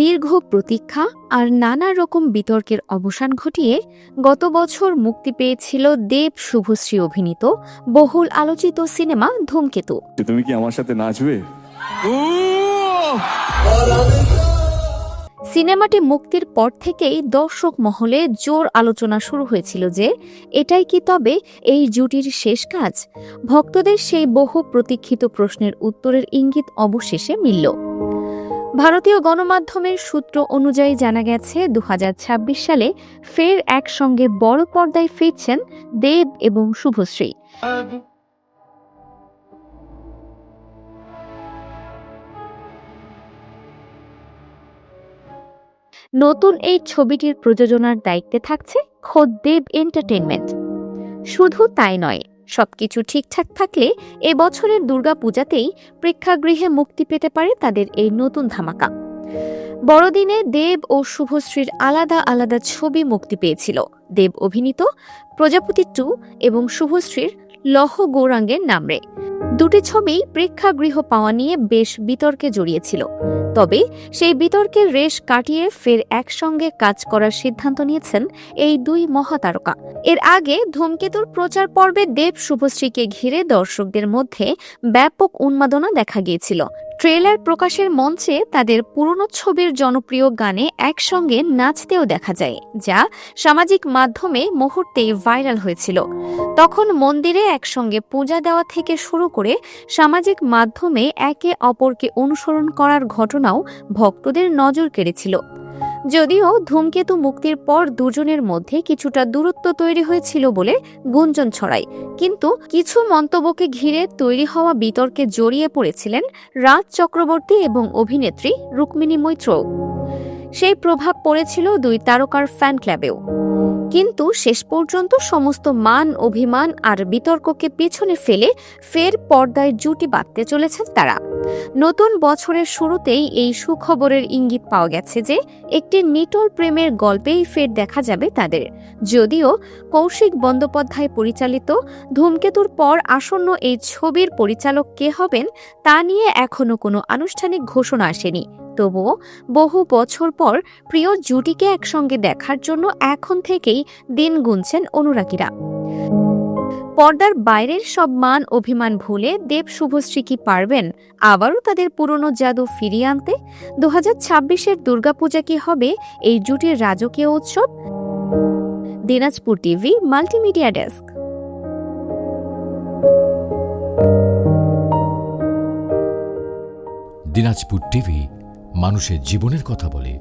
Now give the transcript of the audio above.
দীর্ঘ প্রতীক্ষা আর নানা রকম বিতর্কের অবসান ঘটিয়ে গত বছর মুক্তি পেয়েছিল দেব শুভশ্রী অভিনীত বহুল আলোচিত সিনেমা ধূমকেতু। তুমি কি আমার সাথে নাচবে? সিনেমাটি মুক্তির পর থেকেই দর্শক মহলে জোর আলোচনা শুরু হয়েছিল যে এটাই কি তবে এই জুটির শেষ কাজ। ভক্তদের সেই বহু প্রতীক্ষিত প্রশ্নের উত্তরের ইঙ্গিত অবশেষে মিলল। ভারতীয় গণমাধ্যমের সূত্র অনুযায়ী জানা গেছে 2026 সালে ফের একসঙ্গে বড় পর্দায় ফিরছেন দেব এবং শুভশ্রী। নতুন এই ছবিটির প্রযোজনার দায়িত্বে থাকছে খোদ দেব এন্টারটেইনমেন্ট। শুধু তাই নয়, সবকিছু ঠিকঠাক থাকলে এবছরের দুর্গাপূজাতেই প্রেক্ষাগৃহে মুক্তি পেতে পারে তাদের এই নতুন ধামাকা। বড়দিনে দেব ও শুভশ্রীর আলাদা আলাদা ছবি মুক্তি পেয়েছিল। দেব অভিনীত প্রজাপতি 2 এবং শুভশ্রীর লহ গৌরাঙ্গের নামরে। দুটি ছবিই প্রেক্ষাগৃহ পাওয়া নিয়ে বেশ বিতর্কে জড়িয়েছিল। তবে সেই বিতর্কের রেশ কাটিয়ে ফের একসঙ্গে কাজ করার সিদ্ধান্ত নিয়েছেন এই দুই মহাতারকা। এর আগে ধূমকেতুর প্রচার পর্বে দেব শুভশ্রীকে ঘিরে দর্শকদের মধ্যে ব্যাপক উন্মাদনা দেখা গিয়েছিল। ট্রেলার প্রকাশের মঞ্চে তাদের পুরনো ছবির জনপ্রিয় গানে একসঙ্গে নাচতেও দেখা যায়, যা সামাজিক মাধ্যমে মুহূর্তেই ভাইরাল হয়েছিল। তখন মন্দিরে একসঙ্গে পূজা দেওয়া থেকে শুরু করে সামাজিক মাধ্যমে একে অপরকে অনুসরণ করার ঘটনাও ভক্তদের নজর কেড়েছিল। যদিও ধূমকেতু মুক্তির পর দুজনের মধ্যে কিছুটা দূরত্ব তৈরি হয়েছিল বলে গুঞ্জন ছড়ায়, কিন্তু কিছু মন্তব্যকে ঘিরে তৈরি হওয়া বিতর্কে জড়িয়ে পড়েছিলেন রাজ চক্রবর্তী এবং অভিনেত্রী রুক্মিণী মৈত্র। সেই প্রভাব পড়েছিল দুই তারকার ফ্যান ক্লাবেও। কিন্তু শেষ পর্যন্ত সমস্ত মান অভিমান আর বিতর্ককে পেছনে ফেলে ফের পর্দায় জুটি বাঁধতে চলেছেন তারা। নতুন বছরের শুরুতেই এই সুখবরের ইঙ্গিত পাওয়া গেছে যে একটি নিটল প্রেমের গল্পেই ফের দেখা যাবে তাদের। যদিও কৌশিক বন্দ্যোপাধ্যায় পরিচালিত ধূমকেতুর পর আসন্ন এই ছবির পরিচালক কে হবেন তা নিয়ে এখনো কোনো আনুষ্ঠানিক ঘোষণা আসেনি। তবুও বহু বছর পর প্রিয় জুটিকে একসঙ্গে দেখার জন্য এখন থেকেই দিন গুনছেন অনুরাগীরা। পর্দার বাইরের সব মান অভিমান ভুলে দেব শুভশ্রী কি পারবেন আবারও তাদের পুরনো জাদু ফিরিয়ে আনতে? 2026-এর দুর্গাপূজা কি হবে এই জুটির রাজকীয় উৎসব? Dinajpur TV multimedia desk. Dinajpur TV মানুষের জীবনের কথা বলে।